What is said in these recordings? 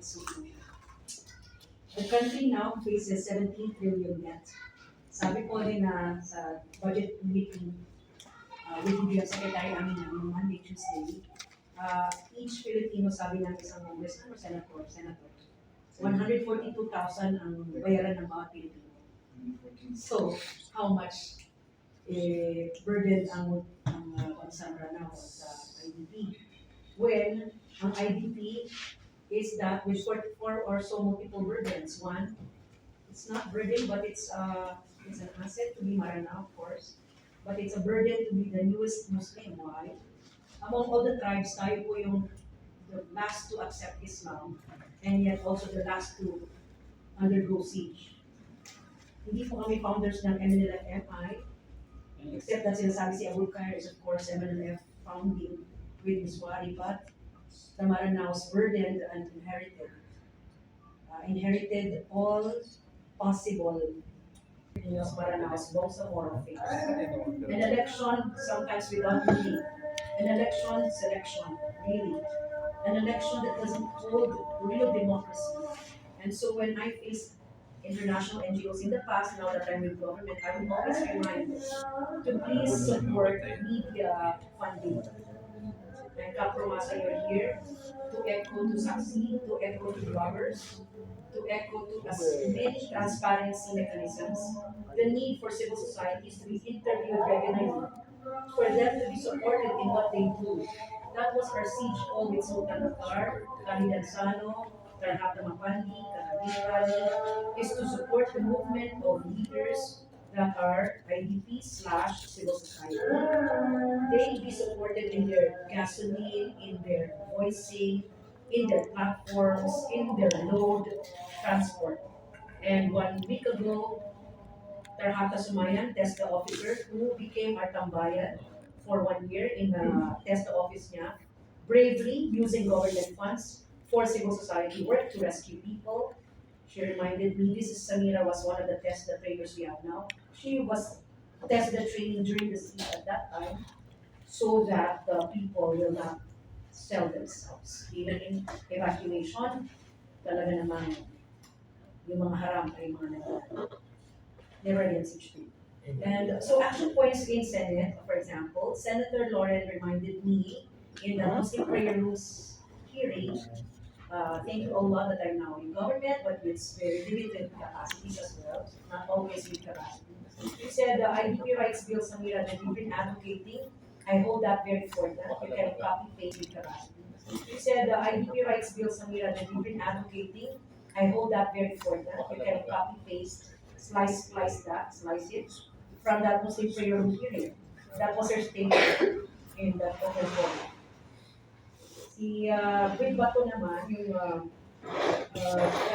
suit. The country now faces 17 trillion debt. Sabi ko rin na sa budget meeting with the Secretary namin ng Monday, Tuesday, each Filipino, sabi ng isang congressman o senator, 142,000 ang bayaran ng mga Pilipino. So, how much burden ang Samra now sa IDP? When ang IDP is that with 44 or so multiple burdens. One, it's not burden, but it's an asset to be Maranao, of course. But it's a burden to be the newest Muslim. Why? Among all the tribes, tayo po yung the last to accept Islam, and yet also the last to undergo siege. Hindi po kami founders ng MNLF-MI, except that sinasabi si Abul Khair is of course MNLF founding with Miswari, but the Maranaos burdened and inherited all possible Maranaos, both of war of faith. An election, sometimes without meaning. An election, selection, really. An election that doesn't hold real democracy. And so when I face international NGOs in the past, now that I'm with government, I will always remind them to please support media funding. And Kapromasa, you're here to echo to succeed, to echo to robbers, to echo to as many transparency mechanisms, the need for civil societies to be interviewed regularly, for them to be supported in what they do. That was our siege call with Sultan Akbar, Kalidan Sano, Tarhata Mapandi, Kanabiran, is to support the movement of leaders that are IDP/civil society. They be supported in their gasoline, in their voicing, in their platforms, in their load transport. And 1 week ago, Tarhata Sumayan, TESDA officer, who became our tambayan for 1 year in the TESDA office niya, bravely using government funds for civil society work to rescue people. She reminded me, this is Samira, was one of the TESDA trainers we have now. She was TESDA training during the siege at that time, so that the people will not sell themselves. Even in evacuation, talaga naman yung mga haram ay mga never yan siege. And so action points in Senate, for example, Senator Lauren reminded me in the Muslim prayer rooms hearing, thank you Allah that I'm now in government, but with very limited capacities as well, not always with capacity. He said, the IDP rights bill, Samira, that you've been advocating, I hold that very important. You can copy paste with capacity. He said, the IDP rights bill, Samira, that you've been advocating, I hold that very important. You can copy paste, slice it from that Muslim prayer room hearing. That was her statement in the open forum. Si Will Bato naman, yung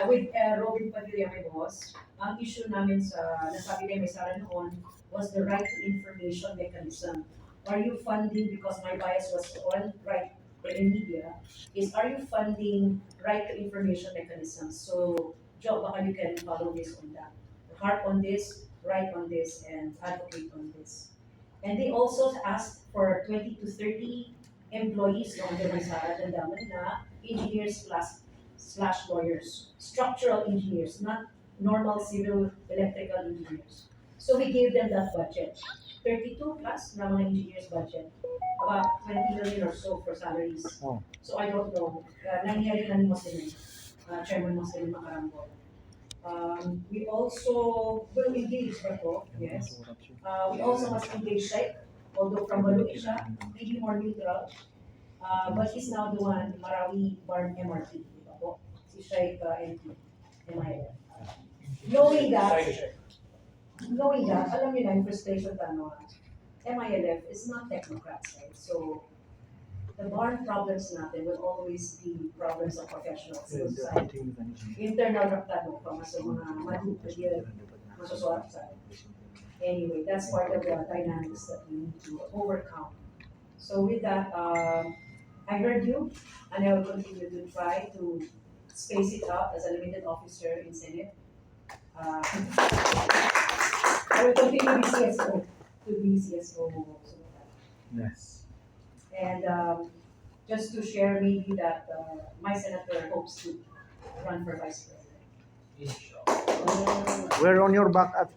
with Robin Padilla, my boss, ang issue namin sa nasabi ni May Sara noon was the right to information mechanism. Are you funding, because my bias was on right in media, is are you funding right to information mechanisms? So, Joe, baka you can follow this on that. Harp on this, write on this, and advocate on this. And they also asked for 20 to 30 employees ng May Sara Dandaman na engineers slash lawyers, structural engineers, not normal civil electrical engineers. So we gave them that budget. 32 plus na mga engineers budget. About 20 million or so for salaries. Oh. So I don't know. Nangyari na ni Muslim, Chairman Muslim Makarambol. We also will engage Bato, yes. We also must engage Sheikh, although from Balu'i siya, maybe more neutral. But he's now the one, Marawi Barn MRT, diba po? Si Sheikh MP, MIL. Knowing that, alam niyo na yung frustration na MILF is not technocrats, right? So, the barn problems natin will always be problems of professionals, civil society. Internal raptado pa, mas mga madupad masusuarap sa atin. Anyway, that's part of the dynamics that we need to overcome. So with that, I heard you, and I will continue to try to space it out as a limited officer in Senate. I will continue to be CSO. Yes. And just to share maybe that my senator hopes to run for vice president. We're on your back as